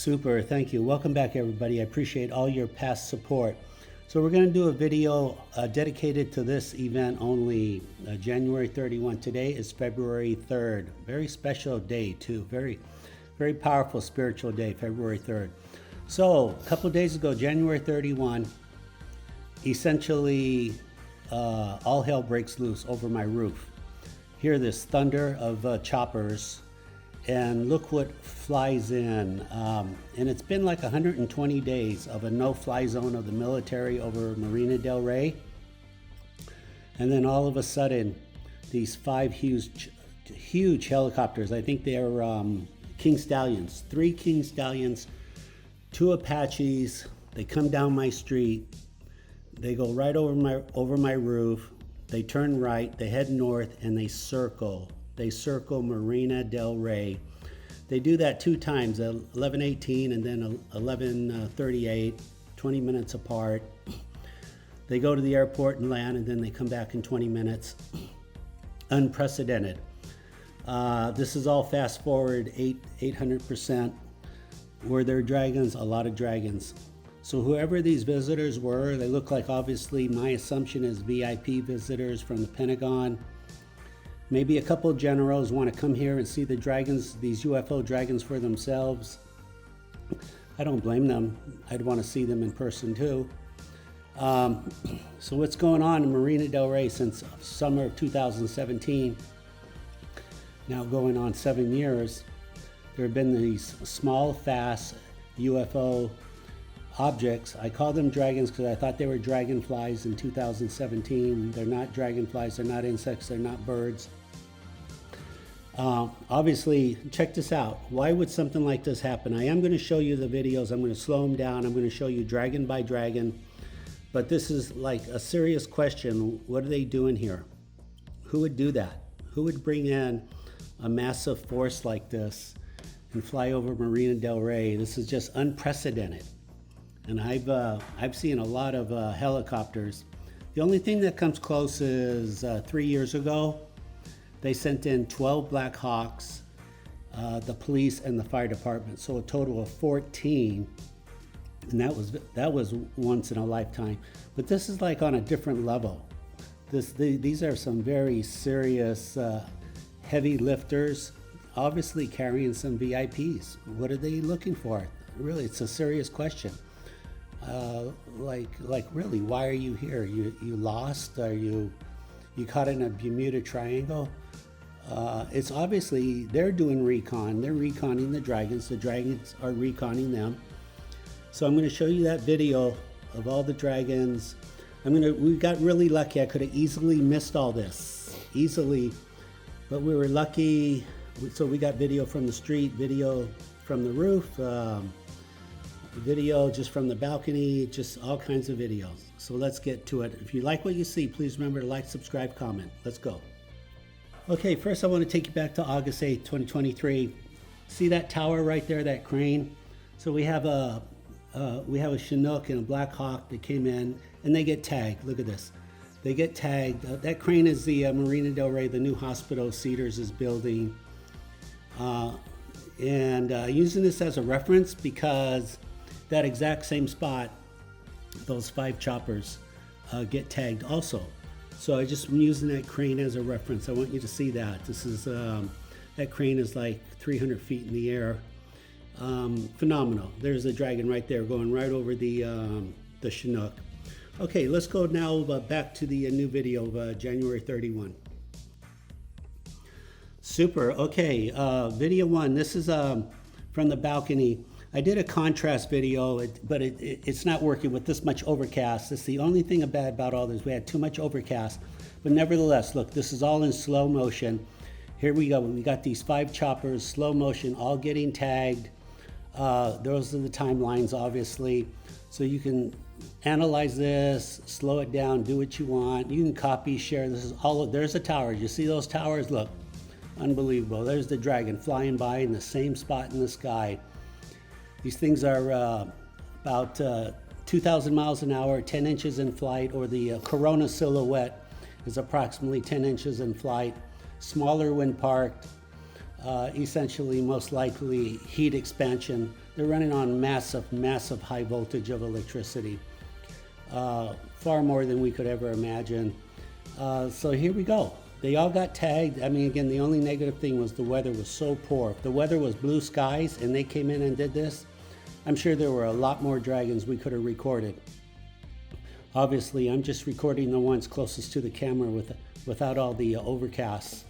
Super, thank you. Welcome back, everybody. I appreciate all your past support. So we're going to do a video dedicated to this event only, January 31. Today is February 3rd. Very special day, too. Very, very powerful spiritual day, February 3rd. So a couple days ago, January 31, essentially all hell breaks loose over my roof. Hear this thunder of choppers. And look what flies in. And it's been like 120 days of a no-fly zone of the military over Marina Del Rey. And then all of a sudden, these 5 huge helicopters, I think they're King Stallions, 3 King Stallions, 2 Apaches, they come down my street, they go right over my roof, they turn right, they head north, and they circle Marina Del Rey. They do that 2 times, 11:18 and then 11:38, 20 minutes apart. They go to the airport and land, and then they come back in 20 minutes. Unprecedented. This is all fast forward 800%. Were there dragons? A lot of dragons. So whoever these visitors were, they look like, obviously, my assumption is VIP visitors from the Pentagon. Maybe a couple of generals want to come here and see the dragons, these UFO dragons, for themselves. I don't blame them. I'd want to see them in person too. So what's going on in Marina Del Rey since summer of 2017? Now going on 7 years. There have been these small, fast UFO objects. I call them dragons because I thought they were dragonflies in 2017. They're not dragonflies, they're not insects, they're not birds. Obviously, check this out. Why would something like this happen? I am going to show you the videos. I'm going to slow them down. I'm going to show you dragon by dragon. But this is like a serious question. What are they doing here? Who would do that? Who would bring in a massive force like this and fly over Marina Del Rey? This is just unprecedented. And I've seen a lot of helicopters. The only thing that comes close is 3 years ago, they sent in 12 Black Hawks, the police, and the fire department. So a total of 14. And that was once in a lifetime. But this is like on a different level. These are some very serious heavy lifters, obviously carrying some VIPs. What are they looking for? Really, it's a serious question. Like really, why are you here? You lost? Are you caught in a Bermuda Triangle? It's obviously they're doing recon. They're reconning the dragons. The dragons are reconning them. So I'm going to show you that video of all the dragons. We got really lucky. I could have easily missed all this, but we were lucky. So we got video from the street, video from the roof, video just from the balcony, just all kinds of videos. So let's get to it. If you like what you see, please remember to like, subscribe, comment. Let's go. Okay, first I want to take you back to August 8th, 2023. See that tower right there, that crane? So we have a Chinook and a Black Hawk that came in, and they get tagged. Look at this. They get tagged. That crane is the Marina Del Rey, the new hospital Cedars is building. Using this as a reference because that exact same spot, those 5 choppers get tagged also. So I'm using that crane as a reference. I want you to see that. This is that crane is like 300 feet in the air. Phenomenal. There's the dragon right there going right over the Chinook. Okay, let's go now back to the new video of January 31. Super. Okay, video 1. This is from the balcony. I did a contrast video, but it's not working with this much overcast. It's the only thing bad about all this. We had too much overcast. But nevertheless, look, this is all in slow motion. Here we go. We got these 5 choppers, slow motion, all getting tagged. Those are the timelines, obviously. So you can analyze this, slow it down, do what you want. You can copy, share. This is there's the towers. You see those towers? Look, unbelievable. There's the dragon flying by in the same spot in the sky. These things are about 2,000 miles an hour, 10 inches in flight, or the Corona silhouette is approximately 10 inches in flight. Smaller when parked. essentially most likely heat expansion. They're running on massive high voltage of electricity, far more than we could ever imagine. So here we go. They all got tagged. I mean, again, the only negative thing was the weather was so poor. If the weather was blue skies and they came in and did this, I'm sure there were a lot more dragons we could have recorded. Obviously, I'm just recording the ones closest to the camera without all the overcasts.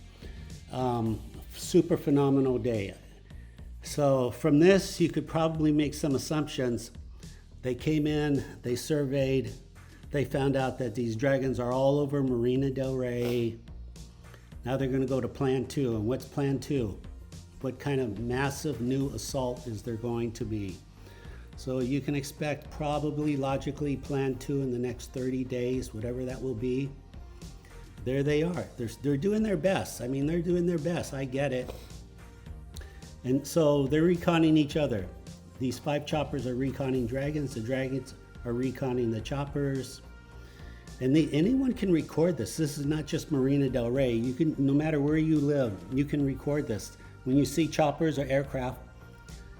Super phenomenal day. So from this, you could probably make some assumptions. They came in, they surveyed, they found out that these dragons are all over Marina del Rey. Now they're going to go to Plan 2. And what's Plan 2? What kind of massive new assault is there going to be? So you can expect probably logically Plan 2 in the next 30 days, whatever that will be. There they are. They're doing their best. I mean, they're doing their best. I get it. And so they're reconning each other. These 5 choppers are reconning dragons. The dragons are reconning the choppers. And anyone can record this. This is not just Marina del Rey. You can, no matter where you live, you can record this. When you see choppers or aircraft,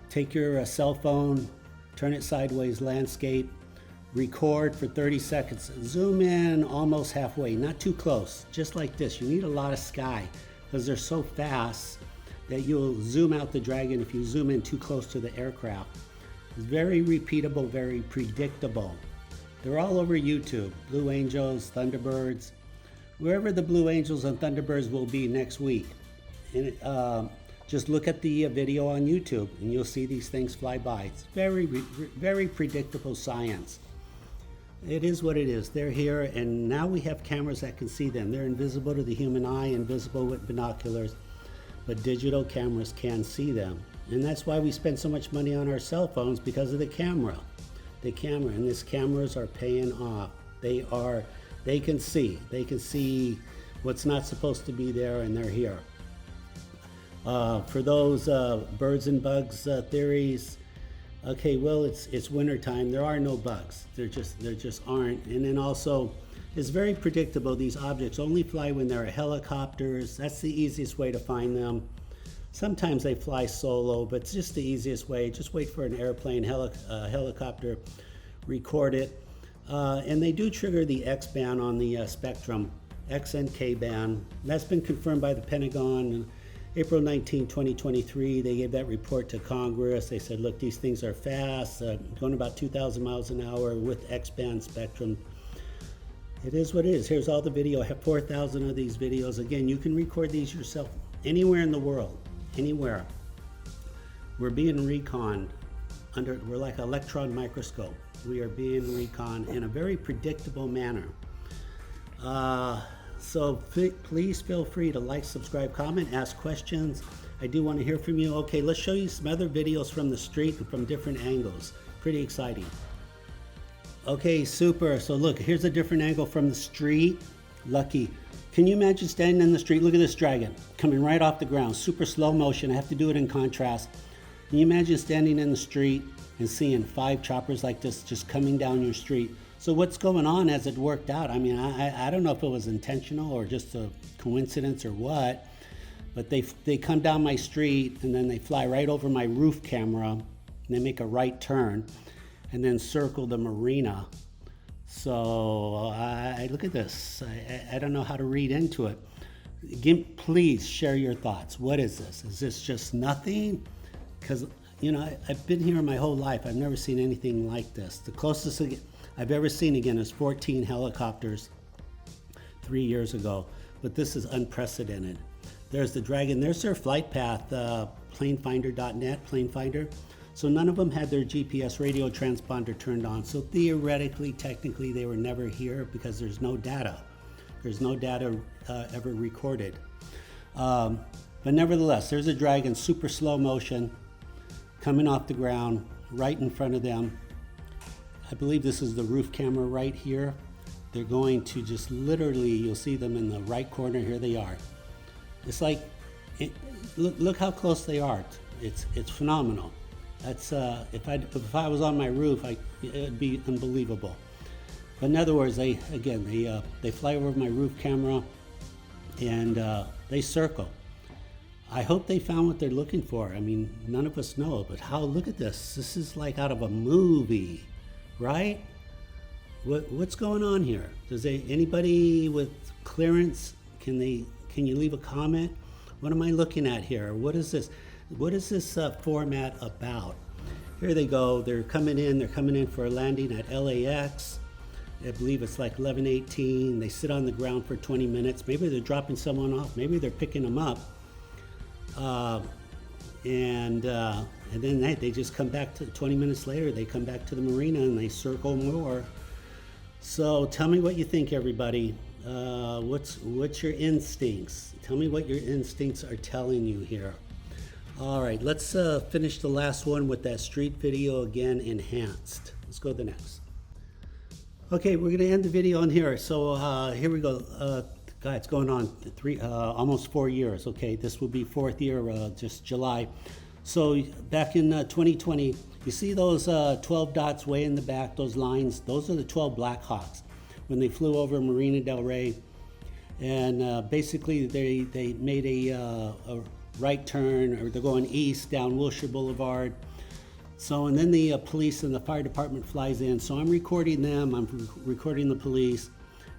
take your cell phone, turn it sideways, landscape, record for 30 seconds. Zoom in almost halfway, not too close, just like this. You need a lot of sky because they're so fast that you'll zoom out the dragon if you zoom in too close to the aircraft. It's very repeatable, very predictable. They're all over YouTube. Blue Angels, Thunderbirds, wherever the Blue Angels and Thunderbirds will be next week. And just look at the video on YouTube and you'll see these things fly by. It's very predictable science. It is what it is. They're here, and now we have cameras that can see them. They're invisible to the human eye, invisible with binoculars, but digital cameras can see them. And that's why we spend so much money on our cell phones, because of the camera. The camera, and these cameras are paying off. They can see what's not supposed to be there, and they're here. For those birds and bugs theories, okay, well, it's winter time. There are no bugs. There just aren't. And then also, it's very predictable. These objects only fly when there are helicopters. That's the easiest way to find them. Sometimes they fly solo, but it's just the easiest way. Just wait for an airplane, helicopter, record it. And they do trigger the X band on the spectrum, X and K band. That's been confirmed by the Pentagon. April 19, 2023, they gave that report to Congress. They said, look, these things are fast, going about 2,000 miles an hour with X-band spectrum. It is what it is. Here's all the video. I have 4,000 of these videos. Again, you can record these yourself anywhere in the world, anywhere. We're being reconned we're like an electron microscope. We are being reconned in a very predictable manner. So please feel free to like, subscribe, comment, ask questions. I do want to hear from you. Okay, let's show you some other videos from the street and from different angles. Pretty exciting. Okay, super. So look, here's a different angle from the street. Lucky. Can you imagine standing in the street? Look at this dragon coming right off the ground. Super slow motion. I have to do it in contrast. Can you imagine standing in the street and seeing 5 choppers like this just coming down your street? So what's going on as it worked out? I mean, I don't know if it was intentional or just a coincidence or what, but they come down my street and then they fly right over my roof camera and they make a right turn and then circle the marina. So I look at this. I don't know how to read into it. Please share your thoughts. What is this? Is this just nothing? Because, you know, I've been here my whole life. I've never seen anything like this. The closest I've ever seen, again, is 14 helicopters 3 years ago. But this is unprecedented. There's the Dragon. There's their flight path, planefinder.net, planefinder. So none of them had their GPS radio transponder turned on. So theoretically, technically, they were never here because there's no data. There's no data ever recorded. But nevertheless, there's a Dragon, super slow motion, coming off the ground, right in front of them. I believe this is the roof camera right here. They're going to just literally, you'll see them in the right corner. Here they are. It's like, look how close they are. It's phenomenal. That's if I was on my roof, it'd be unbelievable. But in other words, they fly over my roof camera and they circle. I hope they found what they're looking for. I mean, none of us know, but look at this. This is like out of a movie, right? What's going on here? Anybody with clearance, can you leave a comment? What am I looking at here? What is this? What is this format about? Here they go. They're coming in for a landing at LAX. I believe it's like 11:18. They sit on the ground for 20 minutes. Maybe they're dropping someone off. Maybe they're picking them up. And then they just come back 20 minutes later. They come back to the marina and they circle more. So tell me what you think, everybody. What's your instincts? Tell me what your instincts are telling you here. All right, let's finish the last one with that street video again, enhanced. Let's go to the next. Okay, we're gonna end the video on here. So here we go. God, it's going on almost 4 years. Okay, this will be fourth year, just July. So back in 2020, you see those 12 dots way in the back, those lines? Those are the 12 Black Hawks when they flew over Marina del Rey. And basically they made a right turn, or they're going east down Wilshire Boulevard. So, and then the police and the fire department flies in. So I'm recording them, I'm recording the police,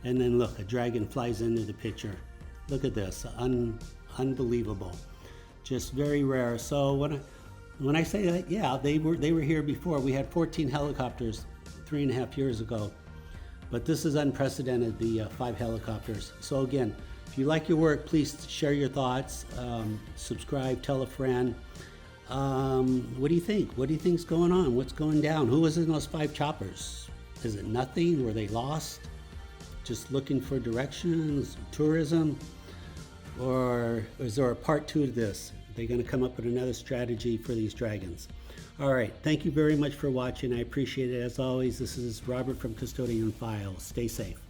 and then look, a dragon flies into the picture. Look at this, unbelievable. Just very rare. So when I say that, yeah, they were here before. We had 14 helicopters 3.5 years ago. But this is unprecedented, the 5 helicopters. So again, if you like your work, please share your thoughts, subscribe, tell a friend. What do you think? What do you think's going on? What's going down? Who was in those 5 choppers? Is it nothing? Were they lost? Just looking for directions, tourism? Or is there a part 2 to this? Are they going to come up with another strategy for these dragons? All right, thank you very much for watching. I appreciate it. As always, this is Robert from Custodian Files. Stay safe.